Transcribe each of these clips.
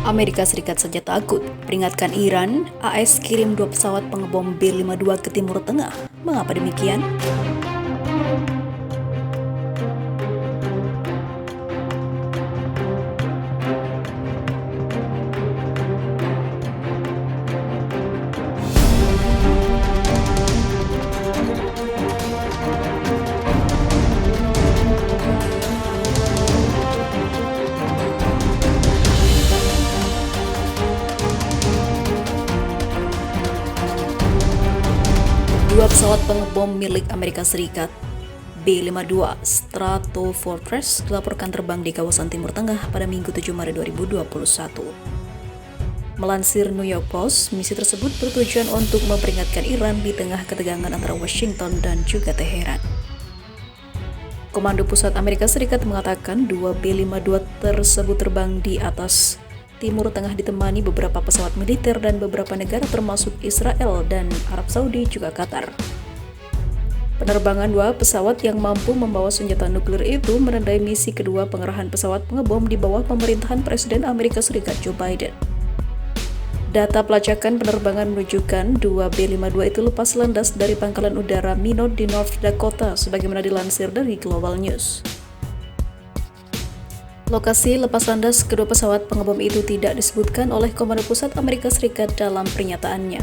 Amerika Serikat saja takut, peringatkan Iran, AS kirim 2 pesawat pengebom B-52 ke Timur Tengah. Mengapa demikian? Dua pesawat pengebom milik Amerika Serikat, B-52 Stratofortress, dilaporkan terbang di kawasan Timur Tengah pada Minggu 7 Maret 2021. Melansir New York Post, misi tersebut bertujuan untuk memperingatkan Iran di tengah ketegangan antara Washington dan juga Teheran. Komando Pusat Amerika Serikat mengatakan 2 B-52 tersebut terbang di atas Timur Tengah ditemani beberapa pesawat militer dan beberapa negara termasuk Israel dan Arab Saudi juga Qatar. Penerbangan 2 pesawat yang mampu membawa senjata nuklir itu menandai misi kedua pengerahan pesawat pengebom di bawah pemerintahan Presiden Amerika Serikat Joe Biden. Data pelacakan penerbangan menunjukkan 2 B-52 itu lepas landas dari pangkalan udara Minot di North Dakota sebagaimana dilansir dari Global News. Lokasi lepas landas kedua pesawat pengebom itu tidak disebutkan oleh Komando Pusat Amerika Serikat dalam pernyataannya.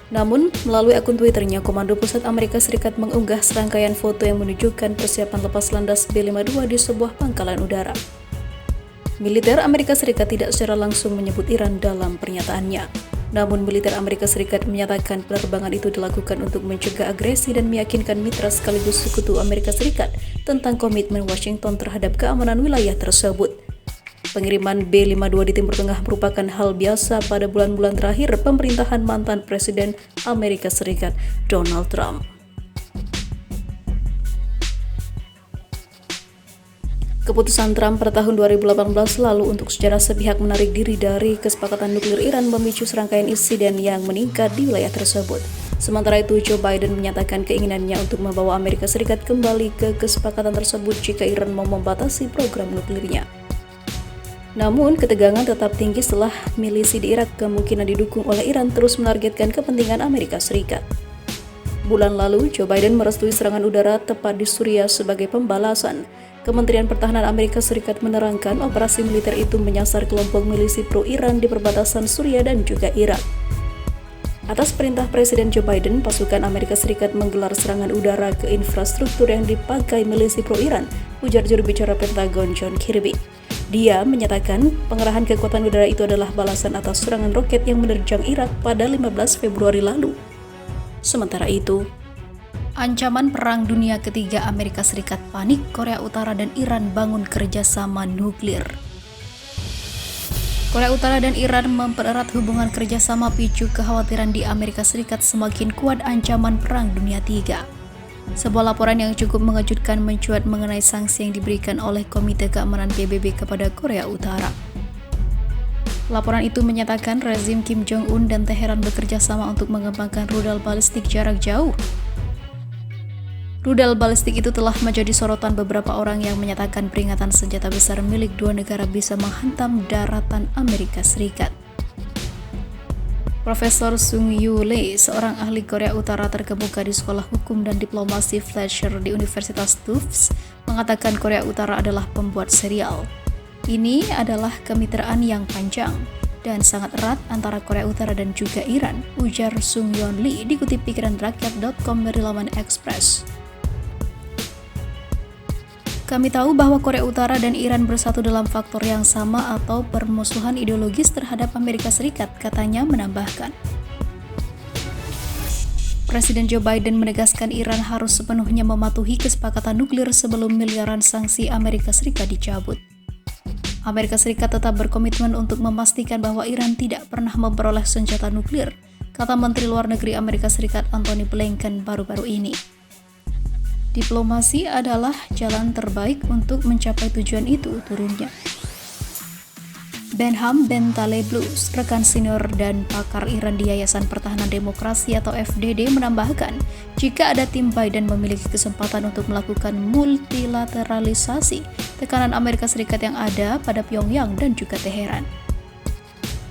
Namun, melalui akun Twitternya, Komando Pusat Amerika Serikat mengunggah serangkaian foto yang menunjukkan persiapan lepas landas B-52 di sebuah pangkalan udara. Militer Amerika Serikat tidak secara langsung menyebut Iran dalam pernyataannya. Namun, militer Amerika Serikat menyatakan penerbangan itu dilakukan untuk mencegah agresi dan meyakinkan mitra sekaligus sekutu Amerika Serikat tentang komitmen Washington terhadap keamanan wilayah tersebut. Pengiriman B-52 di Timur Tengah merupakan hal biasa pada bulan-bulan terakhir pemerintahan mantan Presiden Amerika Serikat Donald Trump. Keputusan Trump pada tahun 2018 lalu untuk secara sepihak menarik diri dari kesepakatan nuklir Iran memicu serangkaian insiden yang meningkat di wilayah tersebut. Sementara itu, Joe Biden menyatakan keinginannya untuk membawa Amerika Serikat kembali ke kesepakatan tersebut jika Iran mau membatasi program nuklirnya. Namun, ketegangan tetap tinggi setelah milisi di Irak kemungkinan didukung oleh Iran terus menargetkan kepentingan Amerika Serikat. Bulan lalu, Joe Biden merestui serangan udara tepat di Suriah sebagai pembalasan. Kementerian Pertahanan Amerika Serikat menerangkan operasi militer itu menyasar kelompok milisi pro-Iran di perbatasan Suriah dan juga Irak. Atas perintah Presiden Joe Biden, pasukan Amerika Serikat menggelar serangan udara ke infrastruktur yang dipakai milisi pro-Iran, ujar juru bicara Pentagon John Kirby. Dia menyatakan pengerahan kekuatan udara itu adalah balasan atas serangan roket yang menerjang Irak pada 15 Februari lalu. Sementara itu, ancaman Perang Dunia Ketiga Amerika Serikat panik, Korea Utara dan Iran bangun kerjasama nuklir. Korea Utara dan Iran mempererat hubungan kerjasama picu kekhawatiran di Amerika Serikat semakin kuat ancaman Perang Dunia Tiga. Sebuah laporan yang cukup mengejutkan mencuat mengenai sanksi yang diberikan oleh Komite Keamanan PBB kepada Korea Utara. Laporan itu menyatakan rezim Kim Jong-un dan Teheran bekerja sama untuk mengembangkan rudal balistik jarak jauh. Rudal balistik itu telah menjadi sorotan beberapa orang yang menyatakan peringatan senjata besar milik dua negara bisa menghantam daratan Amerika Serikat. Profesor Sung Yu Lee, seorang ahli Korea Utara terkemuka di Sekolah Hukum dan Diplomasi Fletcher di Universitas Tufts, mengatakan Korea Utara adalah pembuat serial. Ini adalah kemitraan yang panjang dan sangat erat antara Korea Utara dan juga Iran, ujar Sung Yeon Lee dikutip pikiranrakyat.com dari laman Express. Kami tahu bahwa Korea Utara dan Iran bersatu dalam faktor yang sama atau permusuhan ideologis terhadap Amerika Serikat, katanya menambahkan. Presiden Joe Biden menegaskan Iran harus sepenuhnya mematuhi kesepakatan nuklir sebelum miliaran sanksi Amerika Serikat dicabut. Amerika Serikat tetap berkomitmen untuk memastikan bahwa Iran tidak pernah memperoleh senjata nuklir, kata Menteri Luar Negeri Amerika Serikat Antony Blinken baru-baru ini. Diplomasi adalah jalan terbaik untuk mencapai tujuan itu, turunnya. Benham Bentaleblu, rekan senior dan pakar Iran di Yayasan Pertahanan Demokrasi atau FDD, menambahkan, jika ada tim Biden memiliki kesempatan untuk melakukan multilateralisasi, tekanan Amerika Serikat yang ada pada Pyongyang dan juga Teheran.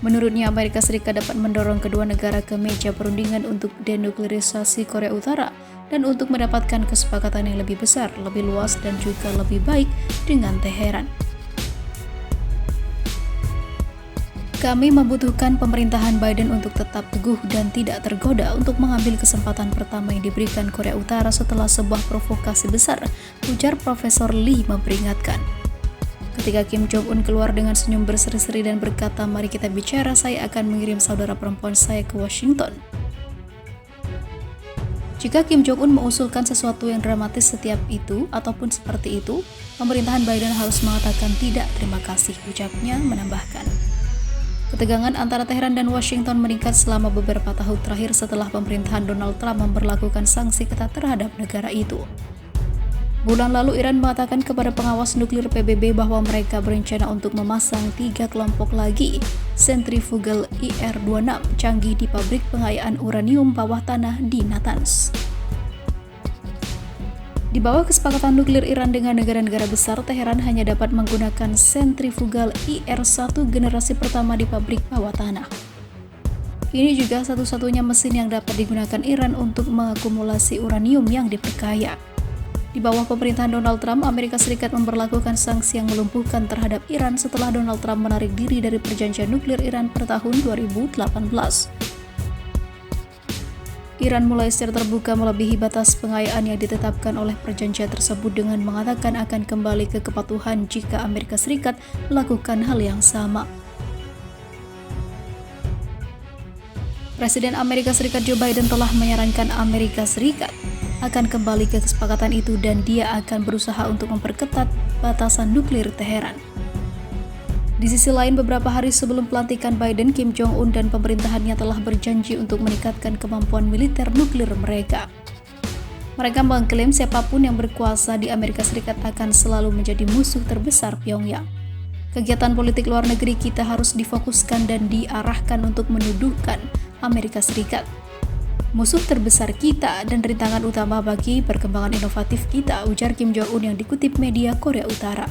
Menurutnya, Amerika Serikat dapat mendorong kedua negara ke meja perundingan untuk denuklerisasi Korea Utara dan untuk mendapatkan kesepakatan yang lebih besar, lebih luas, dan juga lebih baik dengan Teheran. Kami membutuhkan pemerintahan Biden untuk tetap teguh dan tidak tergoda untuk mengambil kesempatan pertama yang diberikan Korea Utara setelah sebuah provokasi besar, ujar Profesor Lee memperingatkan. Ketika Kim Jong-un keluar dengan senyum berseri-seri dan berkata, "Mari kita bicara, saya akan mengirim saudara perempuan saya ke Washington." Jika Kim Jong-un mengusulkan sesuatu yang dramatis setiap itu ataupun seperti itu, pemerintahan Biden harus mengatakan tidak terima kasih, ucapnya menambahkan. Ketegangan antara Teheran dan Washington meningkat selama beberapa tahun terakhir setelah pemerintahan Donald Trump memberlakukan sanksi ketat terhadap negara itu. Bulan lalu Iran mengatakan kepada pengawas nuklir PBB bahwa mereka berencana untuk memasang 3 kelompok lagi sentrifugal IR-26 canggih di pabrik pengayaan uranium bawah tanah di Natanz. Di bawah kesepakatan nuklir Iran dengan negara-negara besar, Teheran hanya dapat menggunakan sentrifugal IR-1 generasi pertama di pabrik bawah tanah. Ini juga satu-satunya mesin yang dapat digunakan Iran untuk mengakumulasi uranium yang diperkaya. Di bawah pemerintahan Donald Trump, Amerika Serikat memberlakukan sanksi yang melumpuhkan terhadap Iran setelah Donald Trump menarik diri dari perjanjian nuklir Iran pada tahun 2018. Iran mulai secara terbuka melebihi batas pengayaan yang ditetapkan oleh perjanjian tersebut dengan mengatakan akan kembali ke kepatuhan jika Amerika Serikat melakukan hal yang sama. Presiden Amerika Serikat Joe Biden telah menyarankan Amerika Serikat akan kembali ke kesepakatan itu dan dia akan berusaha untuk memperketat batasan nuklir Teheran. Di sisi lain, beberapa hari sebelum pelantikan Biden, Kim Jong-un dan pemerintahannya telah berjanji untuk meningkatkan kemampuan militer nuklir mereka. Mereka mengklaim siapapun yang berkuasa di Amerika Serikat akan selalu menjadi musuh terbesar Pyongyang. Kegiatan politik luar negeri kita harus difokuskan dan diarahkan untuk menuduhkan Amerika Serikat musuh terbesar kita dan rintangan utama bagi perkembangan inovatif kita, ujar Kim Jong-un yang dikutip media Korea Utara.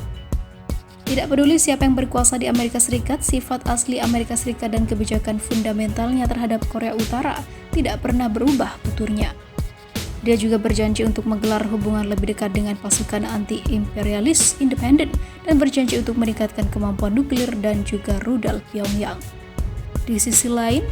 Tidak peduli siapa yang berkuasa di Amerika Serikat, sifat asli Amerika Serikat dan kebijakan fundamentalnya terhadap Korea Utara tidak pernah berubah, tuturnya. Dia juga berjanji untuk menggelar hubungan lebih dekat dengan pasukan anti-imperialis independen dan berjanji untuk meningkatkan kemampuan nuklir dan juga rudal Pyongyang. Di sisi lain,